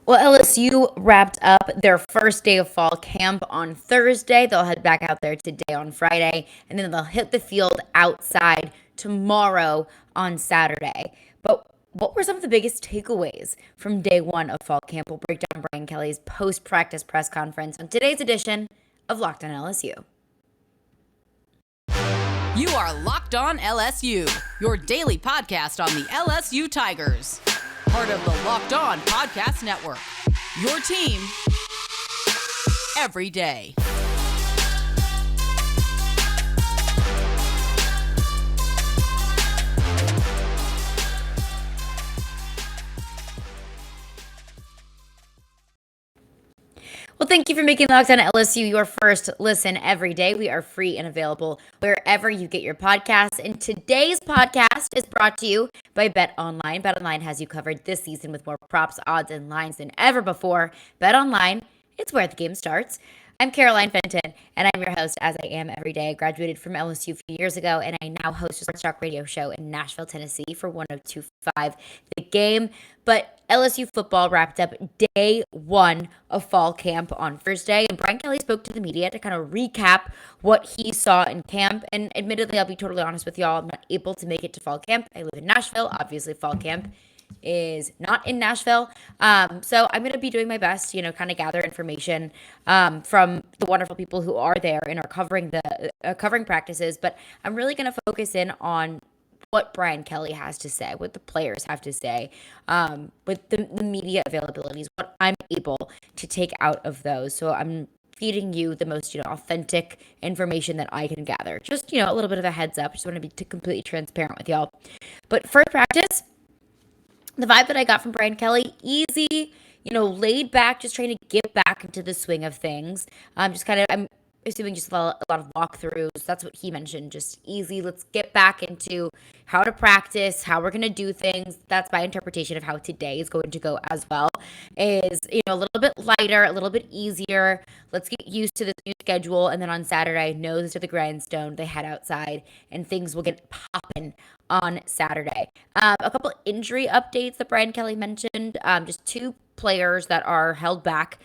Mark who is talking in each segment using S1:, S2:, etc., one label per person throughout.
S1: Well, LSU wrapped up their first day of fall camp on Thursday. They'll head back out there today on Friday, and then they'll hit the field outside tomorrow on Saturday. But what were some of the biggest takeaways from day one of fall camp? We'll break down Brian Kelly's post practice press conference on today's edition of Locked on LSU.
S2: You are Locked on LSU, your daily podcast on the LSU Tigers. Part of the Locked On Podcast Network. Your team every day.
S1: Well, thank you for making Locked on LSU your first listen every day. We are free and available wherever you get your podcasts. And today's podcast is brought to you by Bet Online. Bet Online has you covered this season with more props, odds, and lines than ever before. Bet Online, it's where the game starts. I'm Caroline Fenton, and I'm your host, as I am every day. I graduated from LSU a few years ago, and I now host a sports talk radio show in Nashville, Tennessee for 102.5 The Game. But LSU football wrapped up day one of fall camp on Thursday, and Brian Kelly spoke to the media to kind of recap what he saw in camp. And admittedly, I'll be totally honest with y'all, I'm not able to make it to fall camp. I live in Nashville. Obviously, fall camp is not in Nashville. So I'm going to be doing my best, kind of gather information from the wonderful people who are there and are covering covering practices. But I'm really going to focus in on what Brian Kelly has to say, what the players have to say, with the media availabilities, what I'm able to take out of those. So I'm feeding you the most, authentic information that I can gather. Just, a little bit of a heads up. Just want to be completely transparent with y'all. But first practice, the vibe that I got from Brian Kelly, easy, laid back, just trying to get back into the swing of things. I'm assuming just a lot of walkthroughs. That's what he mentioned, just easy. Let's get back into how to practice, how we're going to do things. That's my interpretation of how today is going to go as well, is, a little bit lighter, a little bit easier. Let's get used to this new schedule. And then on Saturday, nose to the grindstone, they head outside and things will get popping on Saturday. A couple injury updates that Brian Kelly mentioned, just two players that are held back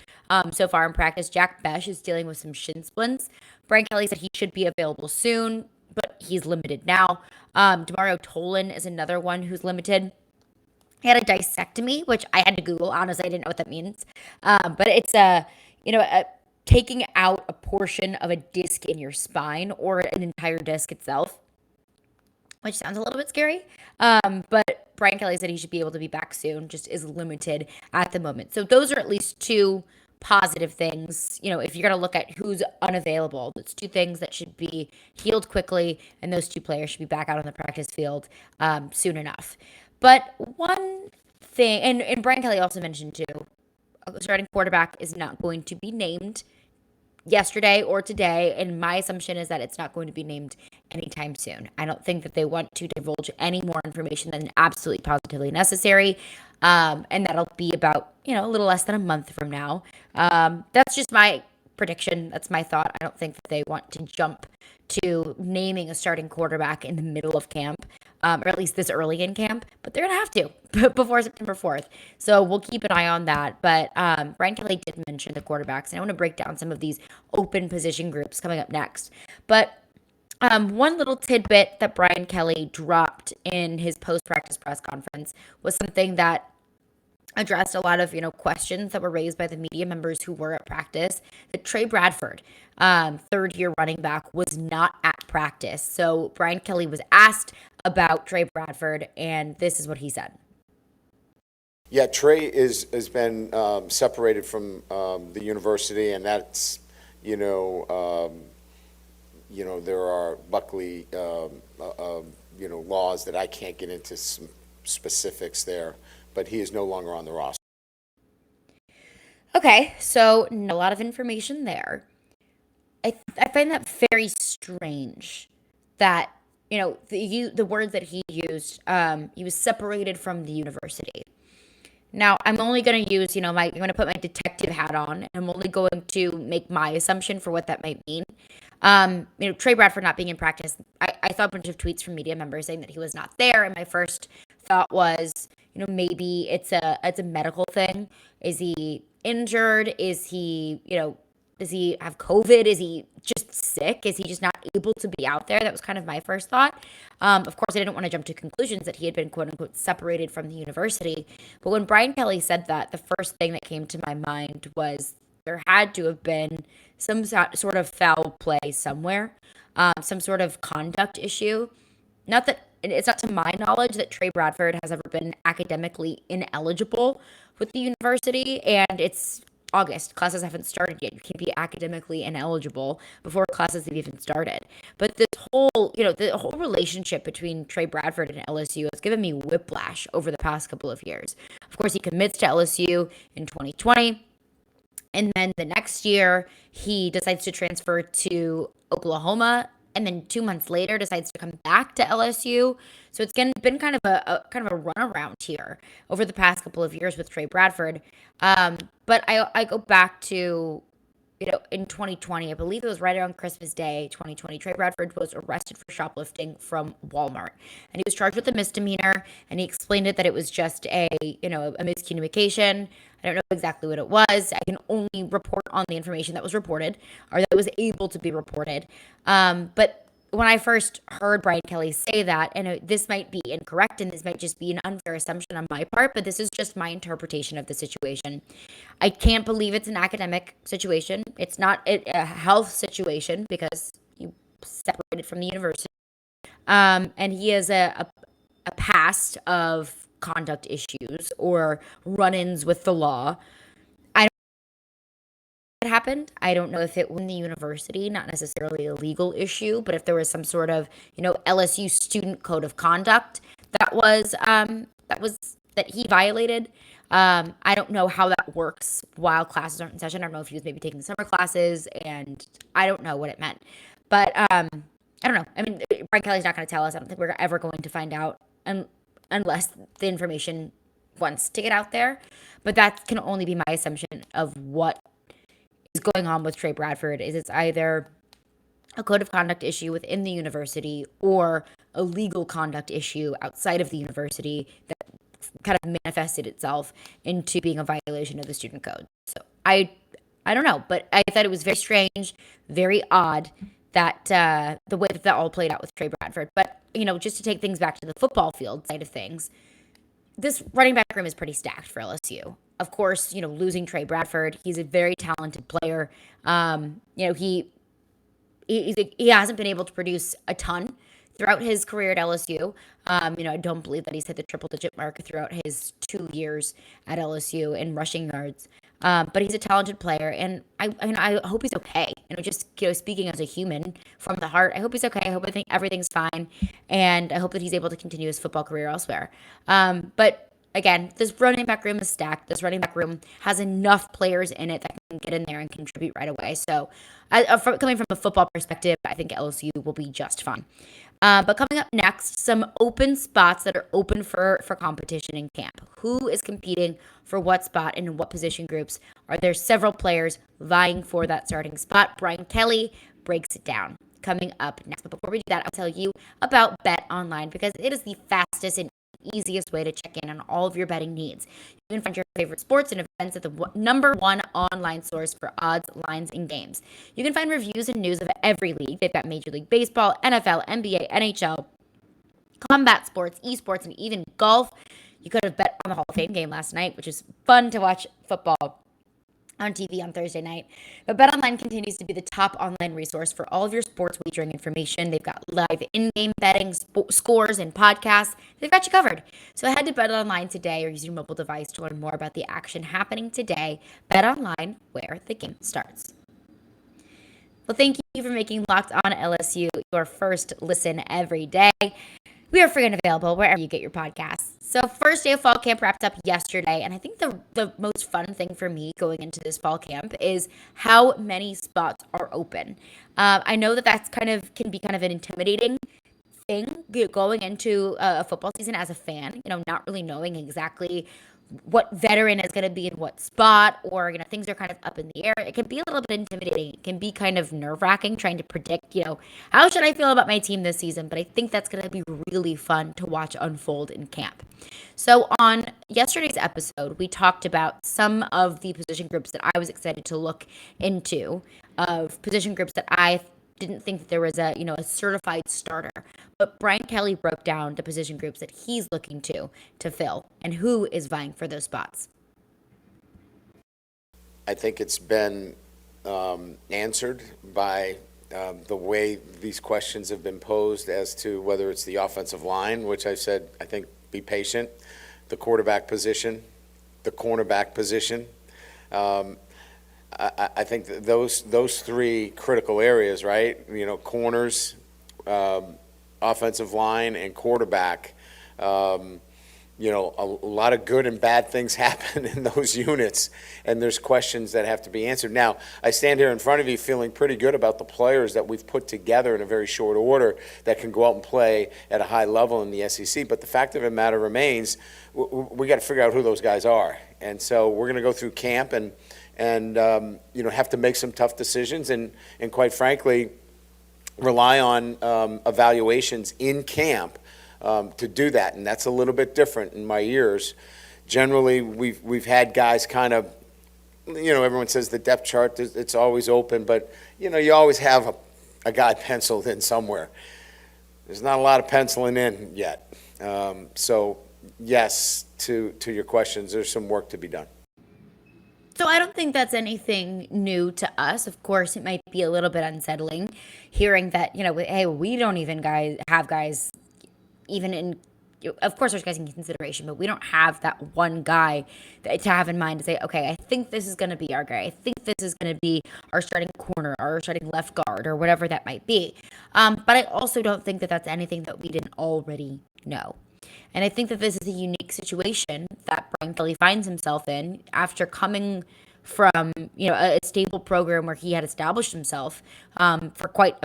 S1: so far in practice. Jack Besh is dealing with some shin splints. Brian Kelly said he should be available soon, but he's limited now. Demario Tolan is another one who's limited. He had a discectomy, which I had to Google. Honestly, I didn't know what that means. But it's taking out a portion of a disc in your spine or an entire disc itself, which sounds a little bit scary. But Brian Kelly said he should be able to be back soon, just is limited at the moment. So those are at least two positive things. If you're going to look at who's unavailable, it's two things that should be healed quickly, and those two players should be back out on the practice field soon enough. But one thing, and Brian Kelly also mentioned too, a starting quarterback is not going to be named yesterday or today, and my assumption is that it's not going to be named anytime soon. I don't think that they want to divulge any more information than absolutely positively necessary, and that'll be about a little less than a month from now. That's just my prediction. That's my thought. I don't think that they want to jump to naming a starting quarterback in the middle of camp, or at least this early in camp, but they're going to have to before September 4th. So we'll keep an eye on that. But Brian Kelly did mention the quarterbacks, and I want to break down some of these open position groups coming up next. But one little tidbit that Brian Kelly dropped in his post-practice press conference was something that addressed a lot of, questions that were raised by the media members who were at practice. That Tre Bradford, third-year running back, was not at practice. So Brian Kelly was asked about Tre Bradford, and this is what he said.
S3: Yeah, Trey has been separated from the university, and that's, there are Buckley, laws that I can't get into some specifics there, but he is no longer on the roster.
S1: Okay, so a lot of information there. I find that very strange that, the words that he used, he was separated from the university. Now, I'm only going to use, I'm going to put my detective hat on, and I'm only going to make my assumption for what that might mean. Tre Bradford not being in practice, I saw a bunch of tweets from media members saying that he was not there, and my first thought was, maybe it's a medical thing. Is he injured? Is he, does he have COVID? Is he just sick? Is he just not able to be out there? That was kind of my first thought. Of course, I didn't want to jump to conclusions that he had been, quote unquote, separated from the university. But when Brian Kelly said that, the first thing that came to my mind was there had to have been some sort of foul play somewhere, some sort of conduct issue. Not that it's not to my knowledge that Tre Bradford has ever been academically ineligible with the university, and it's August. Classes haven't started yet. You can't be academically ineligible before classes have even started. But this whole, the whole relationship between Tre Bradford and LSU has given me whiplash over the past couple of years. Of course, he commits to LSU in 2020. And then the next year, he decides to transfer to Oklahoma, and then 2 months later decides to come back to LSU. So it's been kind of a runaround here over the past couple of years with Tre Bradford. But I go back to, in 2020, I believe it was right around Christmas Day, 2020, Tre Bradford was arrested for shoplifting from Walmart. And he was charged with a misdemeanor, and he explained it that it was just a miscommunication. I don't know exactly what it was. I can only report on the information that was reported or that was able to be reported. But when I first heard Brian Kelly say that, and this might be incorrect and this might just be an unfair assumption on my part, but this is just my interpretation of the situation. I can't believe it's an academic situation. It's not a health situation because you separated from the university. And he has a past of conduct issues or run-ins with the law. I don't know if it happened. I don't know if it was in the university, not necessarily a legal issue, but if there was some sort of, LSU student code of conduct that he violated. I don't know how that works while classes aren't in session. I don't know if he was maybe taking summer classes, and I don't know what it meant. But I don't know. I mean, Brian Kelly's not going to tell us. I don't think we're ever going to find out unless the information wants to get out there. But that can only be my assumption of what is going on with Tre Bradford. Is it's either a code of conduct issue within the university or a legal conduct issue outside of the university that kind of manifested itself into being a violation of the student code. So I don't know, but I thought it was very strange, very odd that the way that all played out with Tre Bradford. But, just to take things back to the football field side of things, this running back room is pretty stacked for LSU. Of course, losing Tre Bradford, he's a very talented player. He hasn't been able to produce a ton throughout his career at LSU. I don't believe that he's hit the triple-digit mark throughout his 2 years at LSU in rushing yards. But he's a talented player, and I hope he's okay. Just speaking as a human from the heart, I hope he's okay. I think everything's fine, and I hope that he's able to continue his football career elsewhere. But again, this running back room is stacked. This running back room has enough players in it that can get in there and contribute right away. So, coming from a football perspective, I think LSU will be just fine. But coming up next, some open spots that are open for competition in camp. Who is competing for what spot and in what position groups? Are there several players vying for that starting spot? Brian Kelly breaks it down. Coming up next. But before we do that, I'll tell you about Bet Online because it is the fastest and easiest way to check in on all of your betting needs. You can find your favorite sports and events at the #1 online source for odds, lines, and games. You can find reviews and news of every league. They've got Major League Baseball, NFL, NBA, NHL, combat sports, esports, and even golf. You could have bet on the Hall of Fame game last night, which is fun to watch football on TV on Thursday night. But BetOnline continues to be the top online resource for all of your sports wagering information. They've got live in-game betting, scores, and podcasts. They've got you covered. So head to BetOnline today or use your mobile device to learn more about the action happening today. BetOnline, where the game starts. Well, thank you for making Locked On LSU your first listen every day. We are free and available wherever you get your podcasts. So first day of fall camp wrapped up yesterday, and I think the most fun thing for me going into this fall camp is how many spots are open. I know that's can be kind of an intimidating thing going into a football season as a fan, not really knowing exactly what veteran is going to be in what spot, or, things are kind of up in the air. It can be a little bit intimidating. It can be kind of nerve-wracking trying to predict, how should I feel about my team this season? But I think that's going to be really fun to watch unfold in camp. So on yesterday's episode, we talked about some of the position groups that I was excited to look into, of position groups that I didn't think that there was a certified starter. But Brian Kelly broke down the position groups that he's looking to fill and who is vying for those spots.
S3: I think it's been answered by the way these questions have been posed as to whether it's the offensive line, which I said, I think, be patient, the quarterback position, the cornerback position. I think that those three critical areas, right? Corners, offensive line, and quarterback. A lot of good and bad things happen in those units, and there's questions that have to be answered. Now, I stand here in front of you feeling pretty good about the players that we've put together in a very short order that can go out and play at a high level in the SEC. But the fact of the matter remains, we got to figure out who those guys are. And so we're going to go through camp and have to make some tough decisions and quite frankly, rely on evaluations in camp to do that. And that's a little bit different in my years. Generally, we've had guys kind of, everyone says the depth chart, it's always open, but, you always have a guy penciled in somewhere. There's not a lot of penciling in yet. So, yes, to your questions, there's some work to be done.
S1: So I don't think that's anything new to us. Of course, it might be a little bit unsettling hearing that, hey, we don't even have guys even in, of course there's guys in consideration, but we don't have that one guy to have in mind to say, okay, I think this is going to be our guy. I think this is going to be our starting corner, our starting left guard, or whatever that might be. But I also don't think that that's anything that we didn't already know. And I think that this is a unique situation that Brian Kelly finds himself in after coming from, a stable program where he had established himself for quite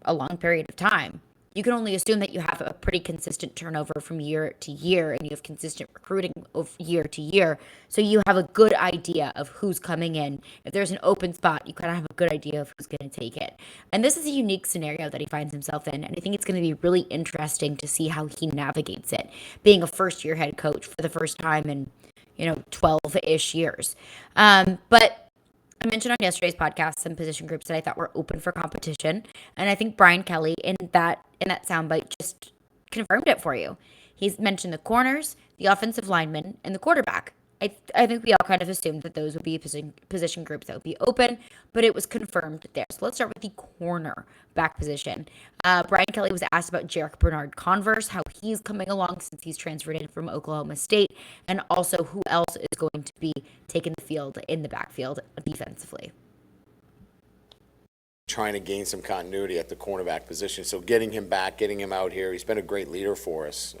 S1: a long period of time. You can only assume that you have a pretty consistent turnover from year to year, and you have consistent recruiting of year to year. So you have a good idea of who's coming in. If there's an open spot, you kind of have a good idea of who's going to take it. And this is a unique scenario that he finds himself in, and I think it's going to be really interesting to see how he navigates it, being a first-year head coach for the first time in, 12-ish years. But I mentioned on yesterday's podcast some position groups that I thought were open for competition, and I think Brian Kelly in that soundbite just confirmed it for you. He's mentioned the corners, the offensive linemen, and the quarterback. I think we all kind of assumed that those would be position groups that would be open, but it was confirmed there. So let's start with the cornerback position. Brian Kelly was asked about Jarek Bernard-Converse, how he's coming along since he's transferred in from Oklahoma State, and also who else is going to be taking the field in the backfield defensively.
S3: Trying to gain some continuity at the cornerback position. So getting him back, getting him out here, he's been a great leader for us.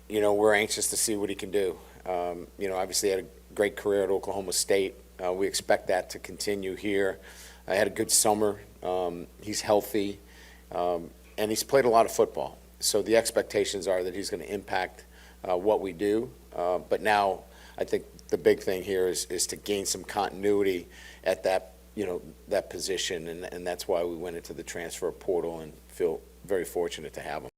S3: We're anxious to see what he can do. Obviously had a great career at Oklahoma State. We expect that to continue here. I had a good summer. He's healthy, and he's played a lot of football. So the expectations are that he's going to impact what we do. But now I think the big thing here is to gain some continuity at that position, and that's why we went into the transfer portal and feel very fortunate to have him.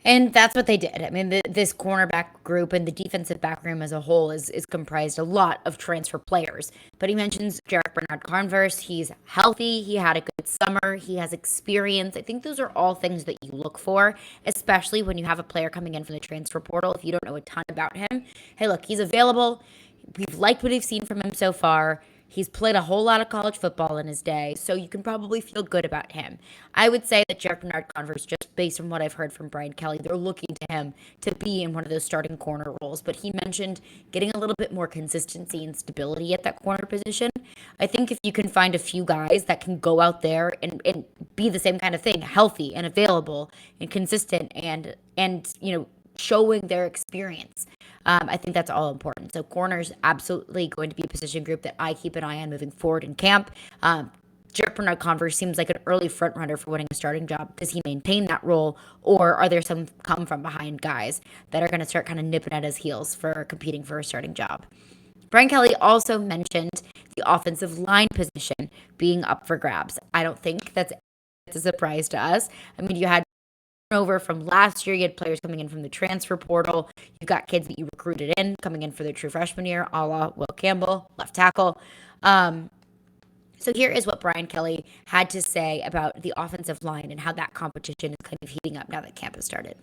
S1: And that's what they did. I mean, this cornerback group and the defensive back room as a whole is comprised a lot of transfer players. But he mentions Jarek Bernard-Converse. He's healthy. He had a good summer. He has experience. I think those are all things that you look for, especially when you have a player coming in from the transfer portal. If you don't know a ton about him, hey, look, he's available. We've liked what we've seen from him so far. He's played a whole lot of college football in his day, so you can probably feel good about him. I would say that Jarek Bernard-Converse, just based on what I've heard from Brian Kelly, they're looking to him to be in one of those starting corner roles. But he mentioned getting a little bit more consistency and stability at that corner position. I think if you can find a few guys that can go out there and be the same kind of thing, healthy and available and consistent and showing their experience, I think that's all important. So corners absolutely going to be a position group that I keep an eye on moving forward in camp. Jarrett Bernard-Converse seems like an early front runner for winning a starting job. Does he maintain that role, or are there some come from behind guys that are going to start kind of nipping at his heels for competing for a starting job? Brian Kelly also mentioned the offensive line position being up for grabs. I don't think that's a surprise to us. I mean, you had over from last year, you had players coming in from the transfer portal. You've got kids that you recruited in coming in for their true freshman year, a la Will Campbell, left tackle. So here is what Brian Kelly had to say about the offensive line and how that competition is kind of heating up now that camp has started.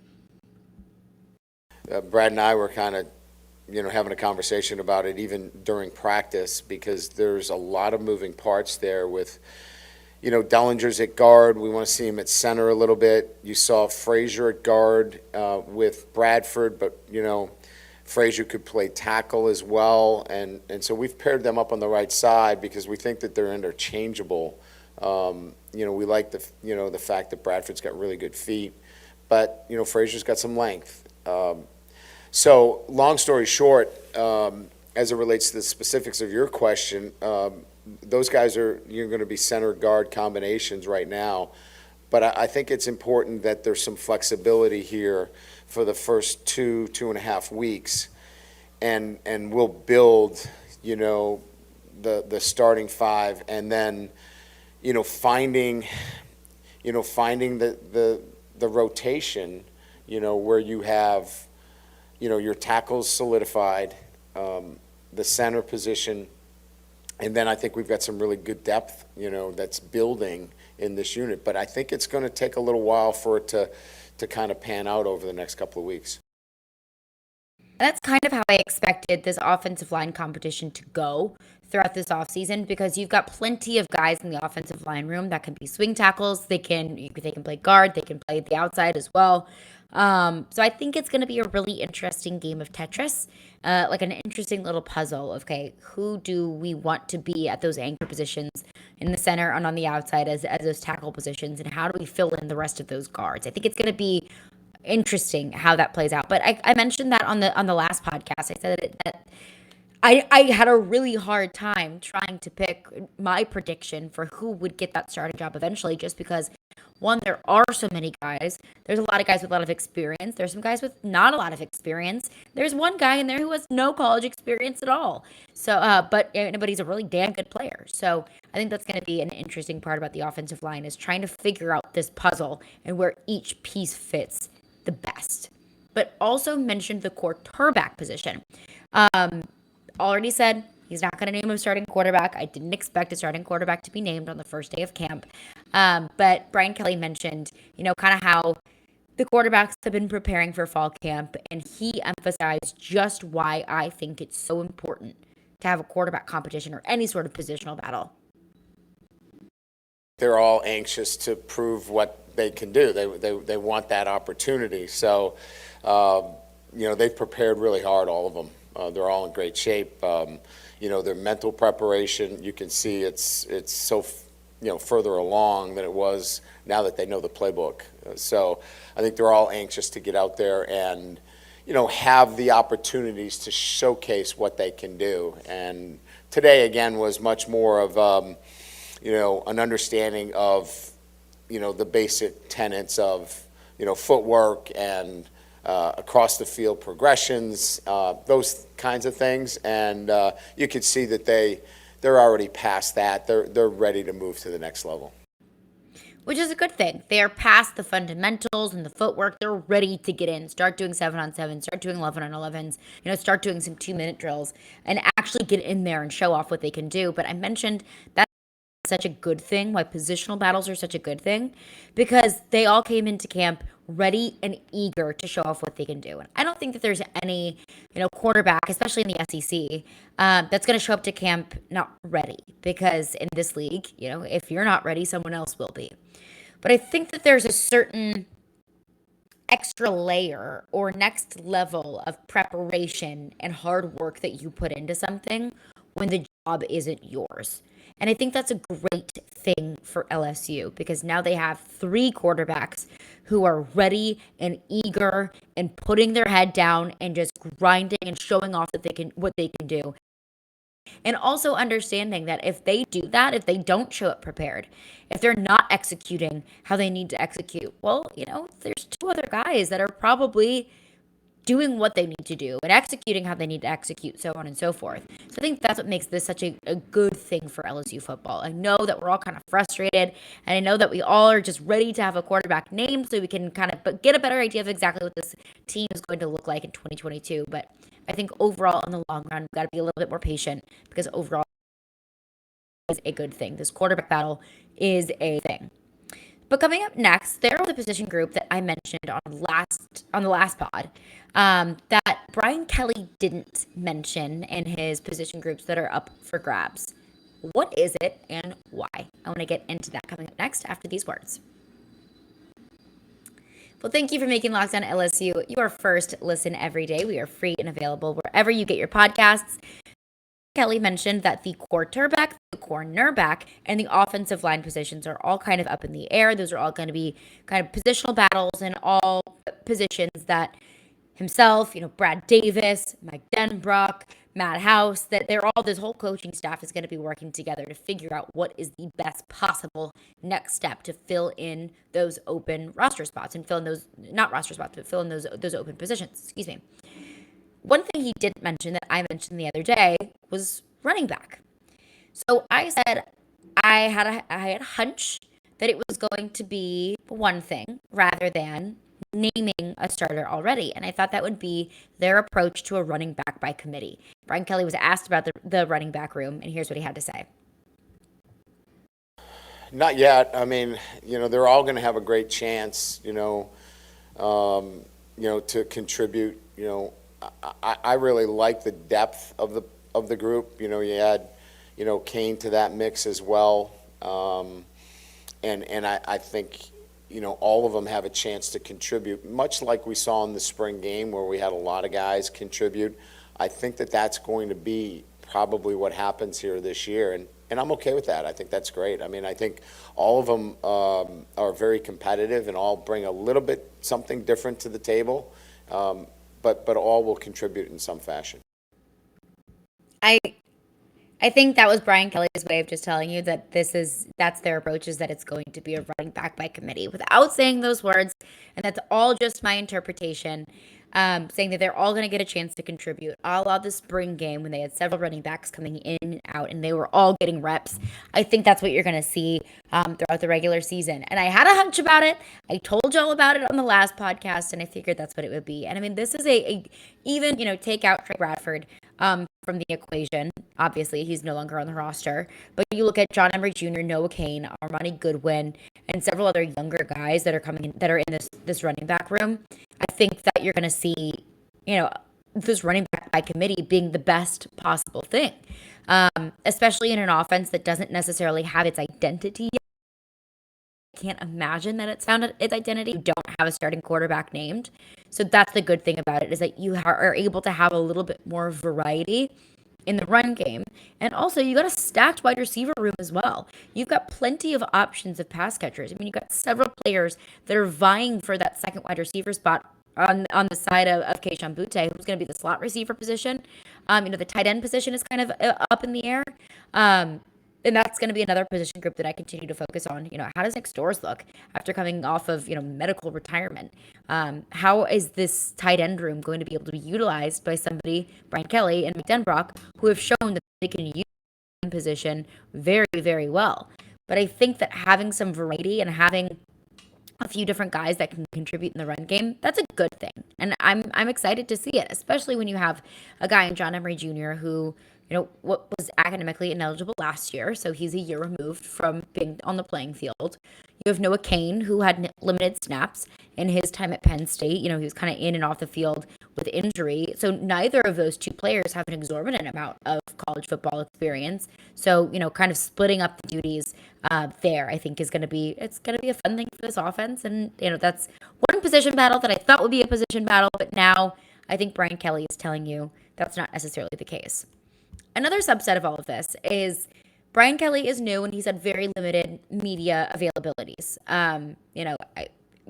S3: Brad and I were kind of, having a conversation about it even during practice, because there's a lot of moving parts there with, Dellinger's at guard. We want to see him at center a little bit. You saw Frazier at guard with Bradford, but, Frazier could play tackle as well. And so we've paired them up on the right side because we think that they're interchangeable. We like the fact that Bradford's got really good feet, but, Frazier's got some length. So long story short, as it relates to the specifics of your question, those guys you're going to be center guard combinations right now. But I think it's important that there's some flexibility here for the first 2.5 weeks. And we'll build, the starting five, and then, finding the rotation, where you have, your tackles solidified, the center position, and then I think we've got some really good depth, that's building in this unit. But I think it's going to take a little while for it to kind of pan out over the next couple of weeks.
S1: That's kind of how I expected this offensive line competition to go throughout this offseason, because you've got plenty of guys in the offensive line room that can be swing tackles. They can play guard. They can play the outside as well. So I think it's going to be a really interesting game of Tetris, like an interesting little puzzle of, okay, who do we want to be at those anchor positions in the center and on the outside as those tackle positions, and how do we fill in the rest of those guards? I think it's going to be interesting how that plays out. But I mentioned that on the last podcast. I said that I had a really hard time trying to pick my prediction for who would get that starting job eventually, just because, one, there are so many guys. There's a lot of guys with a lot of experience. There's some guys with not a lot of experience. There's one guy in there who has no college experience at all. So, but he's a really damn good player. So I think that's going to be an interesting part about the offensive line, is trying to figure out this puzzle and where each piece fits the best. But also mentioned the quarterback position. Already said he's not going to name a starting quarterback. I didn't expect a starting quarterback to be named on the first day of camp. But Brian Kelly mentioned, kind of how the quarterbacks have been preparing for fall camp, and he emphasized just why I think it's so important to have a quarterback competition or any sort of positional battle.
S3: They're all anxious to prove what they can do. They want that opportunity. So, they've prepared really hard, all of them. They're all in great shape. Their mental preparation, you can see it's so, further along than it was now that they know the playbook. So I think they're all anxious to get out there and, have the opportunities to showcase what they can do. And today, again, was much more of, an understanding of, the basic tenets of, footwork and across the field progressions, those kinds of things. And you could see that they're already past that. They're ready to move to the next level.
S1: Which is a good thing. They are past the fundamentals and the footwork. They're ready to get in, start doing 7-on-7, start doing 11-on-11s, start doing some 2-minute drills and actually get in there and show off what they can do. But I mentioned that such a good thing, why positional battles are such a good thing, because they all came into camp ready and eager to show off what they can do. And I don't think that there's any, quarterback, especially in the SEC, that's going to show up to camp not ready, because in this league, if you're not ready, someone else will be. But I think that there's a certain extra layer or next level of preparation and hard work that you put into something when the job isn't yours. And I think that's a great thing for LSU, because now they have 3 quarterbacks who are ready and eager and putting their head down and just grinding and showing off that what they can do. And also understanding that if they do that, if they don't show up prepared, if they're not executing how they need to execute, well, there's two other guys that are probably doing what they need to do and executing how they need to execute, so on and so forth. So I think that's what makes this such a good thing for LSU football. I know that we're all kind of frustrated, and I know that we all are just ready to have a quarterback named so we can kind of get a better idea of exactly what this team is going to look like in 2022. But I think overall, in the long run, we've got to be a little bit more patient because overall is a good thing. This quarterback battle is a thing. But coming up next, there was a position group that I mentioned on the last pod that Brian Kelly didn't mention in his position groups that are up for grabs. What is it and why? I want to get into that coming up next after these words. Well, thank you for making Locked On LSU your first listen every day. We are free and available wherever you get your podcasts. Kelly mentioned that the quarterback, the cornerback, and the offensive line positions are all kind of up in the air. Those are all going to be kind of positional battles and all positions that himself, Brad Davis, Mike Denbrock, Matt House, that this whole coaching staff is going to be working together to figure out what is the best possible next step to fill in those open roster spots and fill in those, not roster spots, but fill in those open positions. Excuse me. One thing he didn't mention that I mentioned the other day was running back. So I said I had a hunch that it was going to be one thing rather than naming a starter already. And I thought that would be their approach to a running back by committee. Brian Kelly was asked about the running back room, and here's what he had to say.
S3: Not yet. I mean, they're all going to have a great chance, to contribute. I really like the depth of the group. You add, Kane to that mix as well. And I think, all of them have a chance to contribute, much like we saw in the spring game where we had a lot of guys contribute. I think that's going to be probably what happens here this year. And I'm okay with that. I think that's great. I mean, I think all of them are very competitive and all bring a little bit something different to the table. But all will contribute in some fashion.
S1: I think that was Brian Kelly's way of just telling you that that's their approach, is that it's going to be a running back by committee without saying those words. And that's all just my interpretation, saying that they're all going to get a chance to contribute. A la the spring game when they had several running backs coming in and out and they were all getting reps. I think that's what you're going to see throughout the regular season. And I had a hunch about it. I told y'all about it on the last podcast, and I figured that's what it would be. And I mean, this is even, take out Tre Bradford from the equation. Obviously, he's no longer on the roster. But you look at John Emery Jr., Noah Kane, Armani Goodwin, and several other younger guys that are coming in, that are in this running back room. I think that you're going to see, this running back by committee being the best possible thing, especially in an offense that doesn't necessarily have its identity yet. I can't imagine that it's found its identity. You don't have a starting quarterback named. So that's the good thing about it, is that you are able to have a little bit more variety in the run game. And also, you got a stacked wide receiver room as well. You've got plenty of options of pass catchers. I mean, you've got several players that are vying for that second wide receiver spot on the side of Keishawn Butte, who's going to be the slot receiver position. The tight end position is kind of up in the air. And that's going to be another position group that I continue to focus on. How does Nick Storrs look after coming off of, medical retirement? How is this tight end room going to be able to be utilized by somebody, Brian Kelly and Mike Denbrock, who have shown that they can use the position very, very well? But I think that having some variety and having a few different guys that can contribute in the run game, that's a good thing. And I'm excited to see it, especially when you have a guy in John Emery Jr. who, what was academically ineligible last year, so he's a year removed from being on the playing field. You have Noah Kane, who had limited snaps in his time at Penn State. He was kind of in and off the field with injury. So neither of those two players have an exorbitant amount of college football experience. So, kind of splitting up the duties there, I think, it's going to be a fun thing for this offense. And, that's one position battle that I thought would be a position battle, but now I think Brian Kelly is telling you that's not necessarily the case. Another subset of all of this is Brian Kelly is new and he's had very limited media availabilities.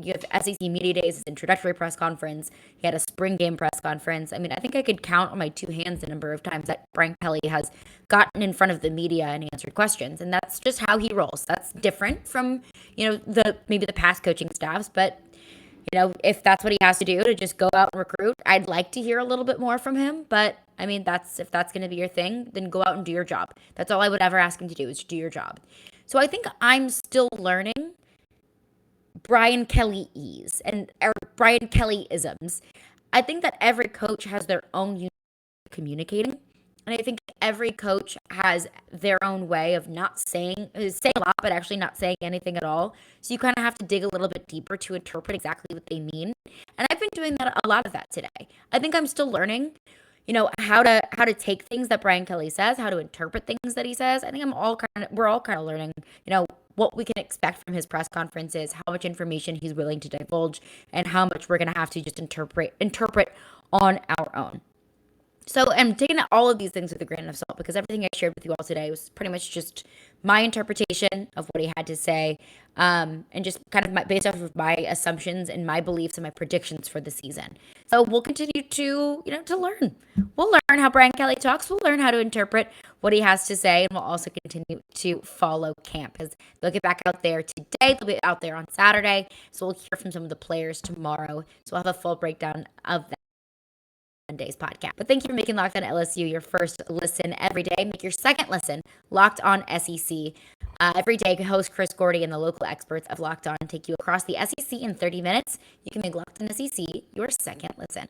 S1: you have SEC Media Days, his introductory press conference. He had a spring game press conference. I mean, I think I could count on my two hands the number of times that Brian Kelly has gotten in front of the media and answered questions. And that's just how he rolls. That's different from, maybe the past coaching staffs. But, if that's what he has to do to just go out and recruit, I'd like to hear a little bit more from him. But, I mean, if that's going to be your thing, then go out and do your job. That's all I would ever ask him to do is do your job. So I think I'm still learning Brian Kelly-ese or Brian Kelly-isms. I think that every coach has their own unique way of communicating. And I think every coach has their own way of not saying a lot, but actually not saying anything at all. So you kind of have to dig a little bit deeper to interpret exactly what they mean. And I've been doing a lot of that today. I think I'm still learning, how to take things that Brian Kelly says, how to interpret things that he says. I think we're all kind of learning, what we can expect from his press conferences, how much information he's willing to divulge, and how much we're going to have to just interpret on our own. So I'm taking all of these things with a grain of salt because everything I shared with you all today was pretty much just my interpretation of what he had to say, and just kind of based off of my assumptions and my beliefs and my predictions for the season. So we'll continue to learn. We'll learn how Brian Kelly talks. We'll learn how to interpret what he has to say, and we'll also continue to follow camp because they'll get back out there today. They'll be out there on Saturday. So we'll hear from some of the players tomorrow. So we'll have a full breakdown of that Monday's podcast. But thank you for making Locked On LSU your first listen every day. Make your second listen Locked On SEC. Every day, host Chris Gordy and the local experts of Locked On take you across the SEC in 30 minutes. You can make Locked On SEC your second listen.